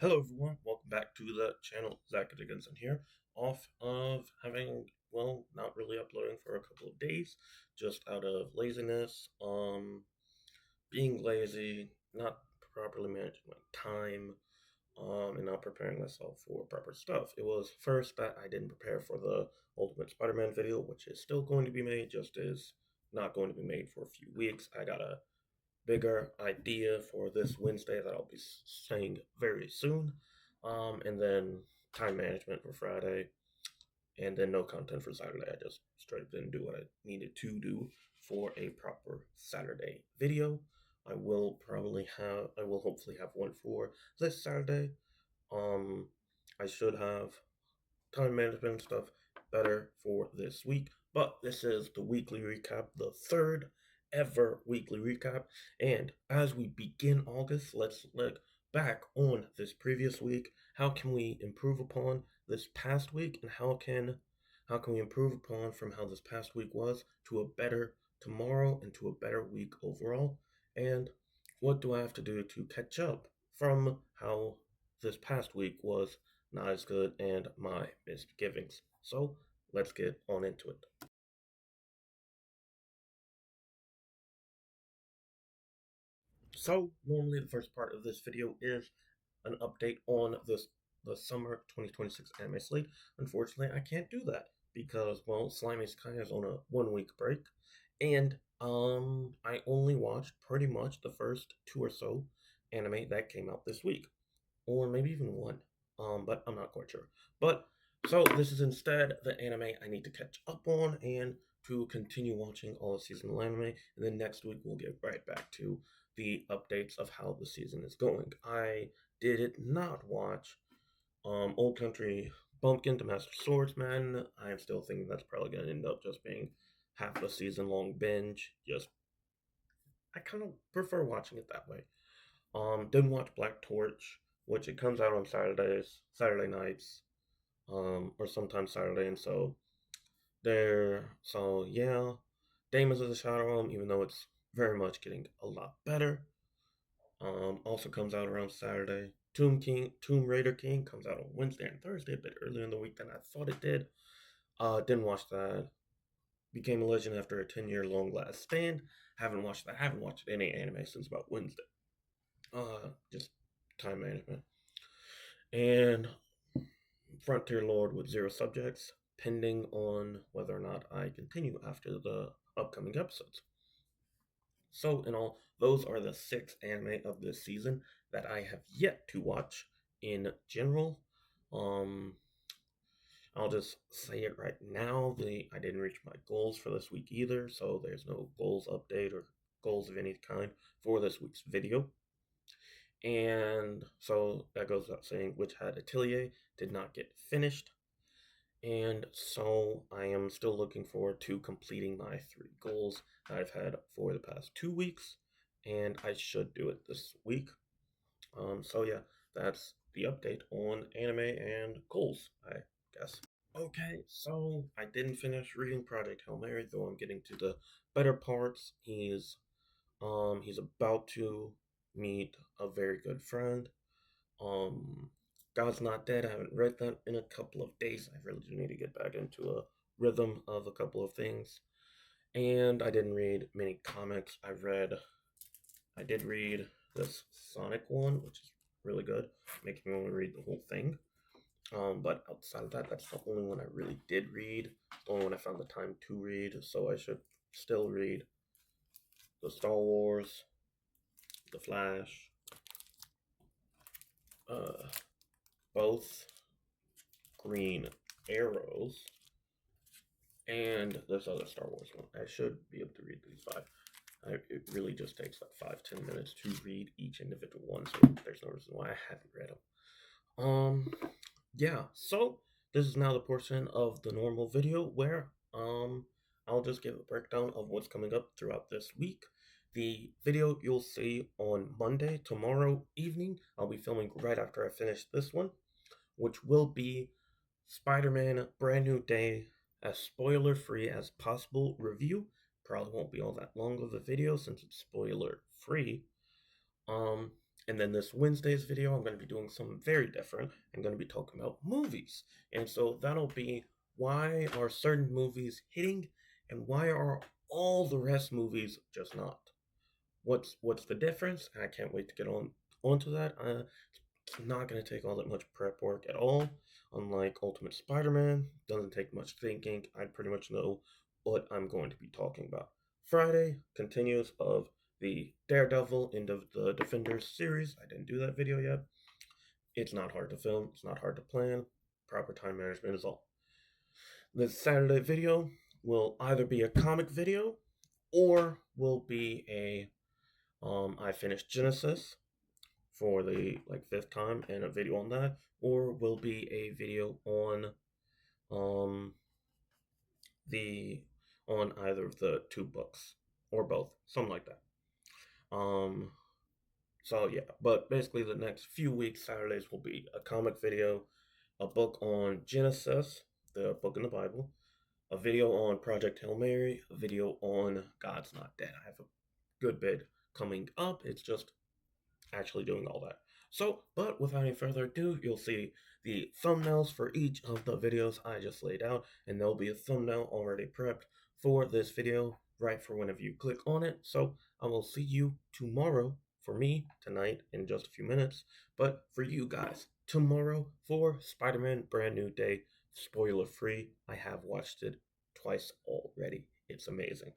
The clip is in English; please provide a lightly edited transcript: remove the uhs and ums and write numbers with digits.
Hello everyone, welcome back to the channel. Zachary Dickinson here. Off of having, not really uploading for a couple of days, just out of laziness, being lazy, not properly managing my time, and not preparing myself for proper stuff. It was first that I didn't prepare for the Ultimate Spider-Man video, which is still going to be made, just is not going to be made for a few weeks. I got a bigger idea for this Wednesday that I'll be saying very soon. And then time management for Friday, and then no content for Saturday. I just straight didn't do what I needed to do for a proper Saturday video. I will hopefully have one for this Saturday. Um, I should have time management stuff better for this week. But this is the weekly recap, the third ever weekly recap. And as we begin August, let's look back on this previous week. How can we improve upon this past week, and how can we improve upon from how this past week was to a better tomorrow and to a better week overall? And what do I have to do to catch up from how this past week was not as good, and my misgivings. So let's get on into it. So normally the first part of this video is an update on the summer 2026 anime slate. Unfortunately, I can't do that because Slimy Sky is on a 1 week break, and I only watched pretty much the first two or so anime that came out this week, or maybe even one. But I'm not quite sure. But so this is instead the anime I need to catch up on and to continue watching all the seasonal anime. And then next week we'll get right back to the updates of how the season is going. I did not watch Old Country Bumpkin to Master Swordsman. I am still thinking that's probably going to end up just being half a season long binge. Just I kind of prefer watching it that way. Didn't watch Black Torch, which it comes out on Saturday nights, or sometimes Saturday, and so yeah, Demons of the Shadow Realm, even though it's very much getting a lot better, also comes out around Saturday. Tomb Raider King comes out on Wednesday and Thursday, a bit earlier in the week than I thought it did. Didn't watch that. Became a legend after a 10-year long last stand. Haven't watched that. Haven't watched any anime since about Wednesday. Just time management. And Frontier Lord with 0 subjects, pending on whether or not I continue after the upcoming episodes. So, in all, those are the 6 anime of this season that I have yet to watch in general. Um, I'll just say it right now. I didn't reach my goals for this week either, so there's no goals update or goals of any kind for this week's video. And so that goes without saying, Witch Hat Atelier did not get finished. And so I am still looking forward to completing my 3 goals that I've had for the past 2 weeks, and I should do it this week. So yeah, that's the update on anime and goals, I guess. Okay, so I didn't finish reading Project Hail Mary, though I'm getting to the better parts. He's about to meet a very good friend. Um, God's Not Dead. I haven't read that in a couple of days. I really do need to get back into a rhythm of a couple of things. And I didn't read many comics. I did read this Sonic one, which is really good, making me want to read the whole thing. But outside of that, that's the only one I really did read. The only one I found the time to read. So I should still read the Star Wars, the Flash, uh, both Green Arrows, and this other Star Wars one. I should be able to read these 5. It really just takes like 5-10 minutes to read each individual one, so there's no reason why I haven't read them. Yeah, so this is now the portion of the normal video where I'll just give a breakdown of what's coming up throughout this week. The video you'll see on Monday, tomorrow evening. I'll be filming right after I finish this one, which will be Spider-Man Brand New Day, as spoiler free as possible review. Probably won't be all that long of a video since it's spoiler free. And then this Wednesday's video, I'm going to be doing something very different. I'm going to be talking about movies. And so that'll be why are certain movies hitting and why are all the rest movies just not? What's the difference? I can't wait to get onto that. It's not going to take all that much prep work at all. Unlike Ultimate Spider-Man, doesn't take much thinking. I pretty much know what I'm going to be talking about. Friday continues of the Daredevil into the Defenders series. I didn't do that video yet. It's not hard to film. It's not hard to plan. Proper time management is all. The Saturday video will either be a comic video or will be a I finished Genesis for the like fifth time and a video on that, or will be a video um the on either of the two books or both, something like that. Um, so yeah, but basically the next few weeks, Saturdays will be a comic video, a book on Genesis, the book in the Bible, a video on Project Hail Mary, a video on God's Not Dead. I have a good bit coming up. It's just actually doing all that. So, but without any further ado, you'll see the thumbnails for each of the videos I just laid out, and there'll be a thumbnail already prepped for this video right for whenever you click on it. So, I will see you tomorrow for me tonight in just a few minutes, but for you guys tomorrow for Spider-Man Brand New Day, spoiler free. I have watched it twice already. It's amazing.